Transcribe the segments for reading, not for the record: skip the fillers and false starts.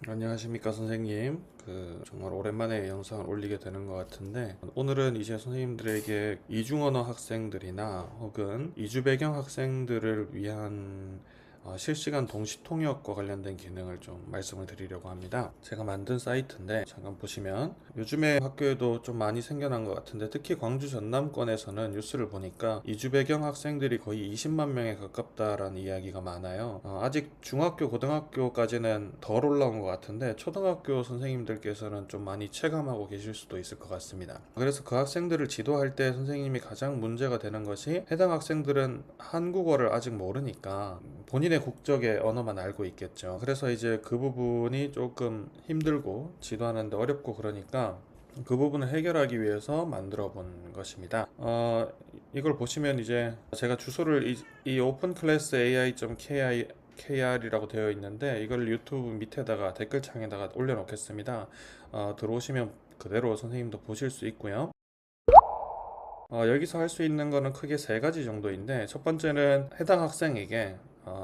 안녕하십니까 선생님. 정말 오랜만에 영상을 올리게 되는 것 같은데, 오늘은 이제 선생님들에게 이중언어 학생들이나 혹은 이주 배경 학생들을 위한 실시간 동시 통역과 관련된 기능을 좀 말씀을 드리려고 합니다. 제가 만든 사이트인데 잠깐 보시면, 요즘에 학교에도 좀 많이 생겨난 것 같은데, 특히 광주 전남권에서는 뉴스를 보니까 이주 배경 학생들이 거의 20만 명에 가깝다라는 이야기가 많아요. 아직 중학교, 고등학교까지는 덜 올라온 것 같은데, 초등학교 선생님들께서는 좀 많이 체감하고 계실 수도 있을 것 같습니다. 그래서 그 학생들을 지도할 때 선생님이 가장 문제가 되는 것이, 해당 학생들은 한국어를 아직 모르니까 본인의 국적의 언어만 알고 있겠죠. 그래서 이제 그 부분이 조금 힘들고 지도하는데 어렵고, 그러니까 그 부분을 해결하기 위해서 만들어 본 것입니다. 이걸 보시면 이제 제가 주소를 이 openclassai.kr이라고 되어 있는데, 이걸 유튜브 밑에다가 댓글창에다가 올려놓겠습니다. 들어오시면 그대로 선생님도 보실 수 있고요. 여기서 할 수 있는 거는 크게 세 가지 정도인데, 첫 번째는 해당 학생에게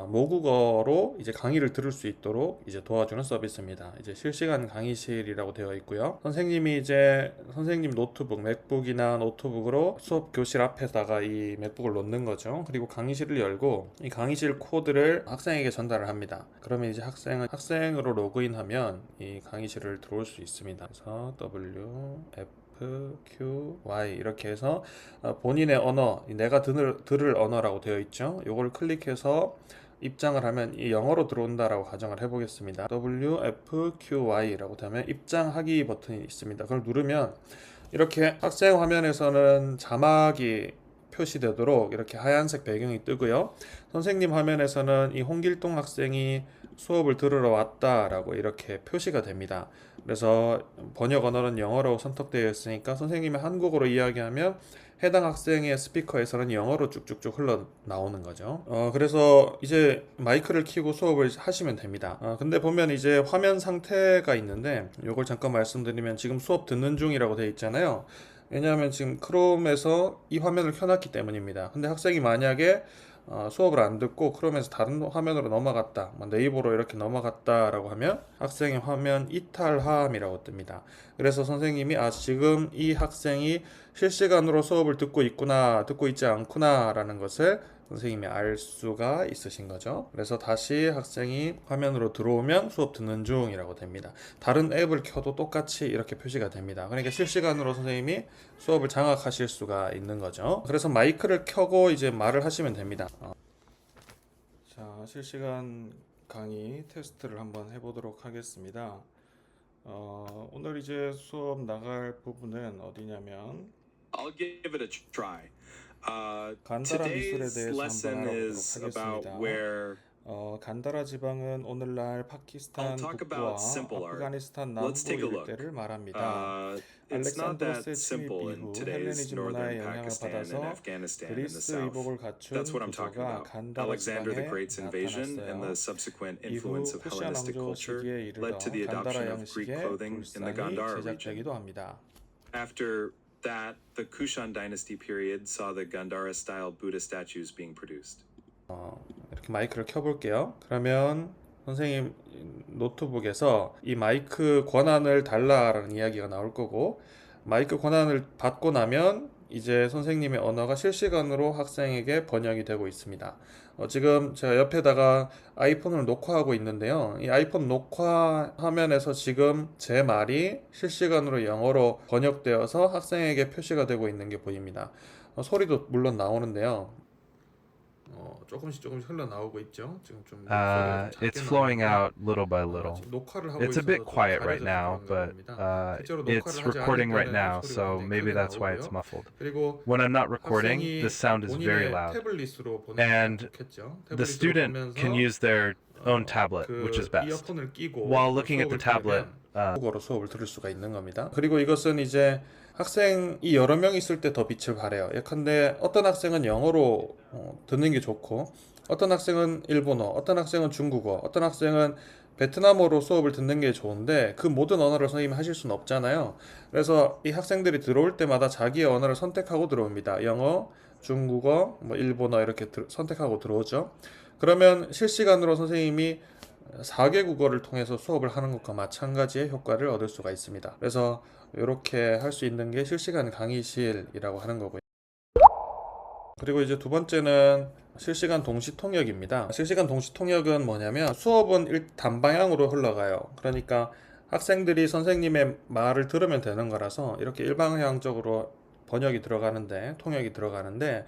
모국어로 이제 강의를 들을 수 있도록 이제 도와주는 서비스입니다. 이제 실시간 강의실이라고 되어 있고요. 선생님이 이제 선생님 노트북, 맥북이나 노트북으로 수업 교실 앞에다가 이 맥북을 놓는 거죠. 그리고 강의실을 열고 이 강의실 코드를 학생에게 전달을 합니다. 그러면 이제 학생은 학생으로 로그인하면 이 강의실을 들어올 수 있습니다. 그래서 QY 이렇게 해서 본인의 언어, 내가 들을 언어라고 되어 있죠. 이걸 클릭해서 입장을 하면 이 영어로 들어온다라고 가정을 해보겠습니다. WFQY라고 되면 입장하기 버튼이 있습니다. 그걸 누르면 이렇게 학생 화면에서는 자막이 표시되도록 이렇게 하얀색 배경이 뜨고요. 선생님 화면에서는 이 홍길동 학생이 수업을 들으러 왔다라고 이렇게 표시가 됩니다. 그래서 번역 언어는 영어로 선택되어 있으니까 선생님이 한국어로 이야기하면 해당 학생의 스피커에서는 영어로 쭉쭉쭉 흘러나오는 거죠. 그래서 이제 마이크를 켜고 수업을 하시면 됩니다. 근데 보면 이제 화면 상태가 있는데, 요걸 잠깐 말씀드리면, 지금 수업 듣는 중이라고 되어 있잖아요. 왜냐하면 지금 크롬에서 이 화면을 켜놨기 때문입니다. 근데 학생이 만약에 수업을 안 듣고 크롬에서 다른 화면으로 넘어갔다, 네이버로 이렇게 넘어갔다라고 하면 학생의 화면 이탈함이라고 뜹니다. 그래서 선생님이 지금 이 학생이 실시간으로 수업을 듣고 있구나, 듣고 있지 않구나라는 것을 선생님이 알 수가 있으신 거죠. 그래서 다시 학생이 화면으로 들어오면 수업 듣는 중이라고 됩니다. 다른 앱을 켜도 똑같이 이렇게 표시가 됩니다. 그러니까 실시간으로 선생님이 수업을 장악하실 수가 있는 거죠. 그래서 마이크를 켜고 이제 말을 하시면 됩니다. 자, 실시간 강의 테스트를 한번 해보도록 하겠습니다. 오늘 이제 수업 나갈 부분은 어디냐면, I'll give it a try. 간다라 미술에 Today's 대해서 한번 lesson 알아보도록 is about 하겠습니다. where 간다라 지방은 오늘날 I'll 파키스탄 talk about 북부와 simple art. 아프가니스탄 Let's 남부 take a look. 일대를 말합니다. It's not that 알렉산드로스의 침입 simple in 이후 today's 헬레니즘 northern 문화의 영향을 Pakistan and 받아서 Afghanistan in the 그리스 south. 의복을 That's 갖춘 what I'm talking 부조가 about. 간다라 Alexander the 지방에 Great's invasion and the 나타났어요. subsequent influence 이후 of 쿠시안 Hellenistic 왕조 culture 시기에 led to 이르러 the 간다라 adoption of Greek 양식의 clothing in the 불상이 Gandhara region. 제작되기도 합니다. After that, the Kushan dynasty period saw the Gandhara-style Buddha statues being produced. 이렇게 마이크를 켜볼게요. 그러면 선생님 노트북에서 이 마이크 권한을 달라라는 이야기가 나올 거고, 마이크 권한을 받고 나면 이제 선생님의 언어가 실시간으로 학생에게 번역이 되고 있습니다. 지금 제가 옆에다가 아이폰을 녹화하고 있는데요. 이 아이폰 녹화 화면에서 지금 제 말이 실시간으로 영어로 번역되어서 학생에게 표시가 되고 있는 게 보입니다. 소리도 물론 나오는데요. 조금씩 흘러나오고 있죠. 지금 좀 소리가 좀 It's 작게 flowing 나오는데, out little by little. 지금 녹화를 하고 It's a bit 있어서 좀 quiet right 가려져서 now, 그런가 but 봅니다. 실제로 녹화를 it's 하지 않을 recording right 때는 now, 소리가 so 굉장히 maybe 크게 that's why it's 나오고요. muffled. 그리고 When I'm not recording, the 학생이 sound is very 본인의 loud. 태블릿으로 보는 게 가장 And 좋겠죠. the 태블릿으로 student can 보면서 use their own tablet, which is 그 best. 이어폰을 끼고 While looking at the 수업을 tablet, 들으면 한국어로 수업을 들을 수가 있는 겁니다. 그리고 이것은 이제 학생이 여러 명 있을 때 더 빛을 발해요. 예컨대 어떤 학생은 영어로 듣는 게 좋고, 어떤 학생은 일본어, 어떤 학생은 중국어, 어떤 학생은 베트남어로 수업을 듣는 게 좋은데, 그 모든 언어를 선생님이 하실 수는 없잖아요. 그래서 이 학생들이 들어올 때마다 자기의 언어를 선택하고 들어옵니다. 영어, 중국어, 일본어 이렇게 선택하고 들어오죠. 그러면 실시간으로 선생님이 4개 국어를 통해서 수업을 하는 것과 마찬가지의 효과를 얻을 수가 있습니다. 그래서 이렇게 할 수 있는 게 실시간 강의실이라고 하는 거고요. 그리고 이제 두 번째는 실시간 동시 통역입니다. 실시간 동시 통역은 뭐냐면 수업은 단방향으로 흘러가요. 그러니까 학생들이 선생님의 말을 들으면 되는 거라서 이렇게 일방향적으로 번역이 들어가는데 통역이 들어가는데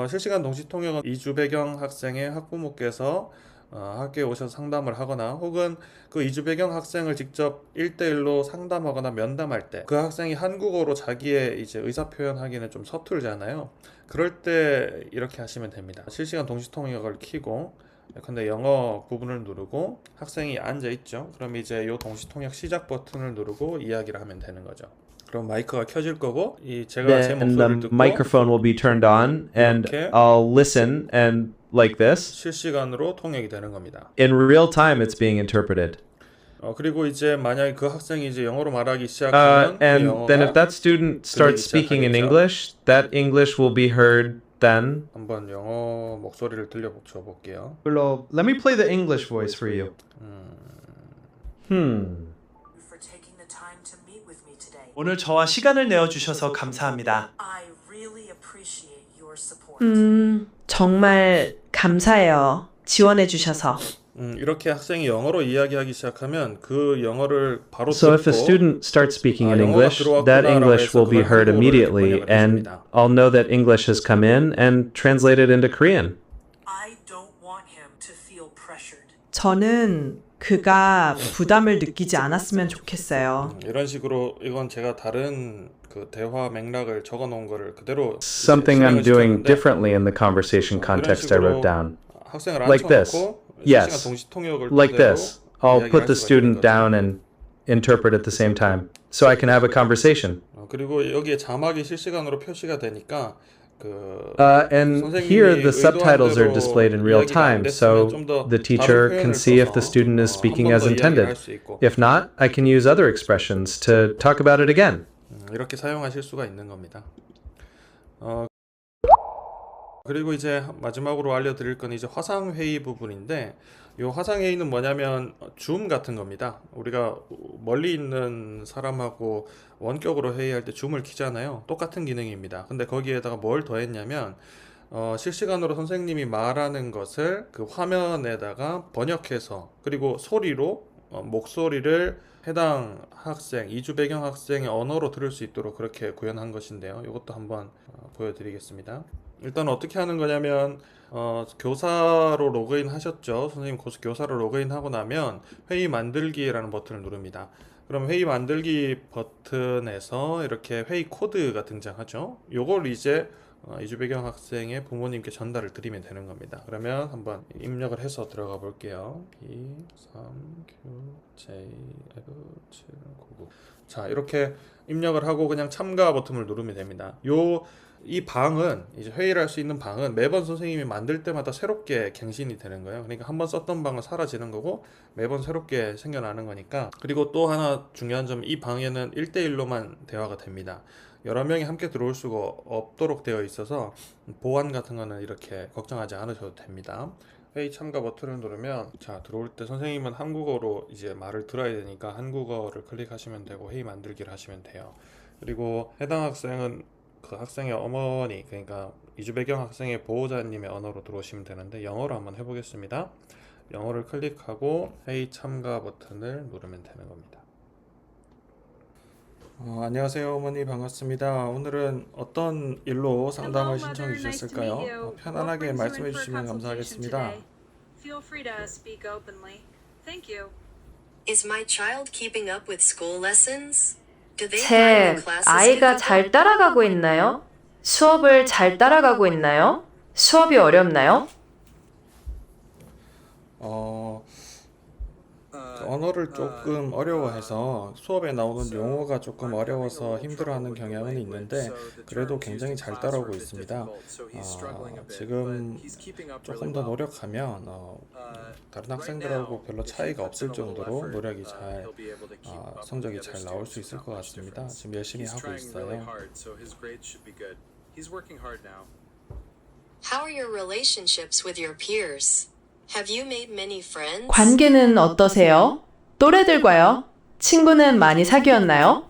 실시간 동시 통역은 이주 배경 학생의 학부모께서 학교에 오셔서 상담을 하거나 혹은 그 이주 배경 학생을 직접 1대1로 상담하거나 면담할 때 그 학생이 한국어로 자기의 이제 의사 표현하기는 좀 서툴잖아요. 그럴 때 이렇게 하시면 됩니다. 실시간 동시 통역을 켜고 근데 영어 부분을 누르고 학생이 앉아 있죠. 그럼 이제 요 동시 통역 시작 버튼을 누르고 이야기를 하면 되는 거죠. 그럼 마이크가 켜질 거고 제가 제 Then 목소리를 the 듣고 microphone will be turned on, and 이렇게 I'll listen, and like this, 실시간으로 통역이 되는 겁니다. in real time, it's being interpreted. 그리고 이제 만약에 그 학생이 이제 영어로 말하기 시작하면 그 And then if 영어가 that student starts speaking in English, that English will be heard then. 한번 영어 목소리를 들려줘 볼게요. Let me play the English voice for you. for taking the time to meet with me today. 오늘 저와 시간을 내어주셔서 감사합니다. I really appreciate your support. 정말 감사해요. 지원해 주셔서. 이렇게 학생이 영어로 이야기하기 시작하면 그 영어를 바로 So if a 듣고 student starts speaking in 영어가 English, that 들어왔구나라고 English 해서 will be 그걸 heard 한국어로 immediately, 번역을 and 해줍니다. I'll know that English has come in and translated into Korean. I don't want him to feel pressured. 저는 그가 부담을 느끼지 않았으면 좋겠어요. 이런 식으로 이건 제가 다른 그 대화 맥락을 적어 놓은 거를 그대로 Something 실행을 I'm doing 시켰는데 differently in the conversation context I wrote down. 학생을 Like this. 앉혀놓고 Yes. 실시간 동시 통역을 Like 토대로 this. I'll 이야기를 put 할 the 수가 있는 student 거죠. down and interpret at the same time, so I can have a conversation. 그리고 여기에 자막이 실시간으로 표시가 되니까 And here the subtitles are displayed in real time, so the teacher can see if the student is speaking as intended. If not, I can use other expressions to talk about it again. 이렇게 사용하실 수가 있는 겁니다. 그리고 이제 마지막으로 알려드릴 건 이제 화상회의 부분인데 이 화상회의는 뭐냐면 줌 같은 겁니다. 우리가 멀리 있는 사람하고 원격으로 회의할 때 줌을 키잖아요. 똑같은 기능입니다. 근데 거기에다가 뭘 더했냐면 실시간으로 선생님이 말하는 것을 그 화면에다가 번역해서 그리고 소리로 목소리를 해당 학생, 이주 배경 학생의 언어로 들을 수 있도록 그렇게 구현한 것인데요. 이것도 한번 보여드리겠습니다. 일단 어떻게 하는 거냐면 교사로 로그인 하셨죠. 선생님 교사로 로그인 하고 나면 회의 만들기라는 버튼을 누릅니다. 그럼 회의 만들기 버튼에서 이렇게 회의 코드가 등장하죠. 요걸 이제 이주 배경 학생의 부모님께 전달을 드리면 되는 겁니다. 그러면 한번 입력을 해서 들어가 볼게요. 2, 3, Q, J, F, 7, 9, 9. 자, 이렇게 입력을 하고 그냥 참가 버튼을 누르면 됩니다. 이 방은 이제 회의를 할 수 있는 방은 매번 선생님이 만들 때마다 새롭게 갱신이 되는 거예요. 그러니까 한번 썼던 방은 사라지는 거고 매번 새롭게 생겨나는 거니까. 그리고 또 하나 중요한 점은 이 방에는 1대1로만 대화가 됩니다. 여러 명이 함께 들어올 수가 없도록 되어 있어서 보안 같은 거는 이렇게 걱정하지 않으셔도 됩니다. 회의 참가 버튼을 누르면 자 들어올 때 선생님은 한국어로 이제 말을 들어야 되니까 한국어를 클릭하시면 되고 회의 만들기를 하시면 돼요. 그리고 해당 학생은 그 학생의 어머니 그러니까 이주 배경 학생의 보호자님의 언어로 들어오시면 되는데 영어로 한번 해보겠습니다. 영어를 클릭하고 회의 참가 버튼을 누르면 되는 겁니다. 안녕하세요 어머니 반갑습니다. 오늘은 어떤 일로 상담을 신청해 주셨을까요? 편안하게 말씀해 주시면 감사하겠습니다. Feel free to speak openly. Thank you. Is my child keeping up with school lessons? Do they 제 find the classes 아이가 difficult? 잘 따라가고 있나요? 수업을 잘 따라가고 있나요? 수업이 어렵나요? 언어를 조금 어려워해서 수업에 나오는 용어가 조금 어려워서 힘들어하는 경향은 있는데 그래도 굉장히 잘 따라오고 있습니다. 지금 조금 더 노력하면 다른 학생들하고 별로 차이가 없을 정도로 노력이 잘 성적이 잘 나올 수 있을 것 같습니다. 지금 열심히 하고 있어요. How are your relationships with your peers? Have you made many friends? 관계는 어떠세요? 또래들과요? 친구는 많이 사귀었나요?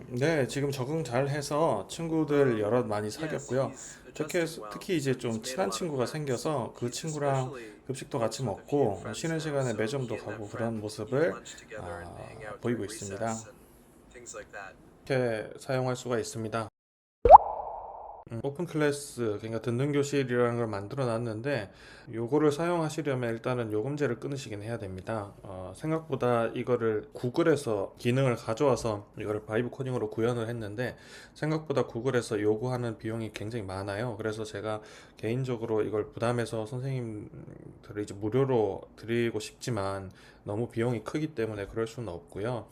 네, 지금 적응 잘 해서 친구들 여럿 많이 사귀었고요. 특히 이제 좀 친한 친구가 생겨서 그 친구랑 급식도 같이 먹고 쉬는 시간에 매점도 가고 그런 모습을 보이고 있습니다. 이렇게 사용할 수가 있습니다. 오픈 클래스, 그러니까 듣는 교실이라는 걸 만들어 놨는데 요거를 사용하시려면 일단은 요금제를 끊으시긴 해야 됩니다. 생각보다 이거를 구글에서 기능을 가져와서 이거를 바이브 코딩으로 구현을 했는데 생각보다 구글에서 요구하는 비용이 굉장히 많아요. 그래서 제가 개인적으로 이걸 부담해서 선생님들을 이제 무료로 드리고 싶지만 너무 비용이 크기 때문에 그럴 수는 없고요.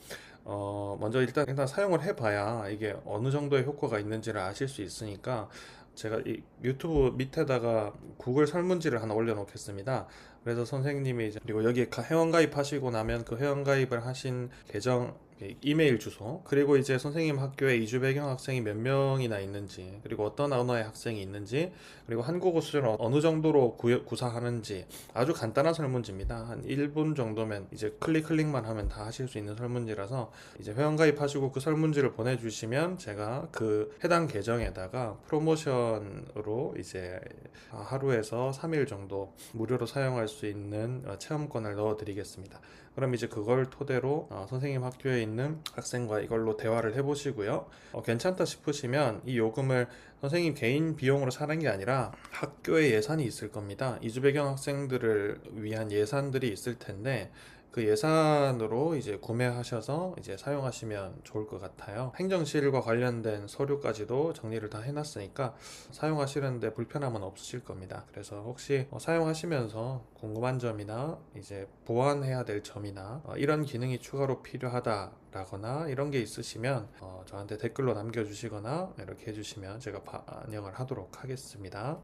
먼저 일단 사용을 해봐야 이게 어느 정도의 효과가 있는지를 아실 수 있으니까 제가 이 유튜브 밑에다가 구글 설문지를 하나 올려놓겠습니다. 그래서 선생님이 이제 그리고 여기에 회원가입 하시고 나면 그 회원가입을 하신 계정 이메일 주소, 그리고 이제 선생님 학교에 이주 배경 학생이 몇 명이나 있는지, 그리고 어떤 언어의 학생이 있는지, 그리고 한국어 수준을 어느 정도로 구사하는지, 아주 간단한 설문지입니다. 한 1분 정도면 이제 클릭만 하면 다 하실 수 있는 설문지라서 이제 회원가입하시고 그 설문지를 보내주시면 제가 그 해당 계정에다가 프로모션으로 이제 하루에서 3일 정도 무료로 사용할 수 있는 체험권을 넣어 드리겠습니다. 그럼 이제 그걸 토대로 선생님 학교에 있는 학생과 이걸로 대화를 해보시고요. 괜찮다 싶으시면 이 요금을 선생님 개인 비용으로 사는 게 아니라 학교에 예산이 있을 겁니다. 이주 배경 학생들을 위한 예산들이 있을 텐데 그 예산으로 이제 구매하셔서 이제 사용하시면 좋을 것 같아요. 행정실과 관련된 서류까지도 정리를 다 해놨으니까 사용하시는데 불편함은 없으실 겁니다. 그래서 혹시 사용하시면서 궁금한 점이나 이제 보완해야 될 점이나 이런 기능이 추가로 필요하다라거나 이런 게 있으시면 저한테 댓글로 남겨주시거나 이렇게 해주시면 제가 반영을 하도록 하겠습니다.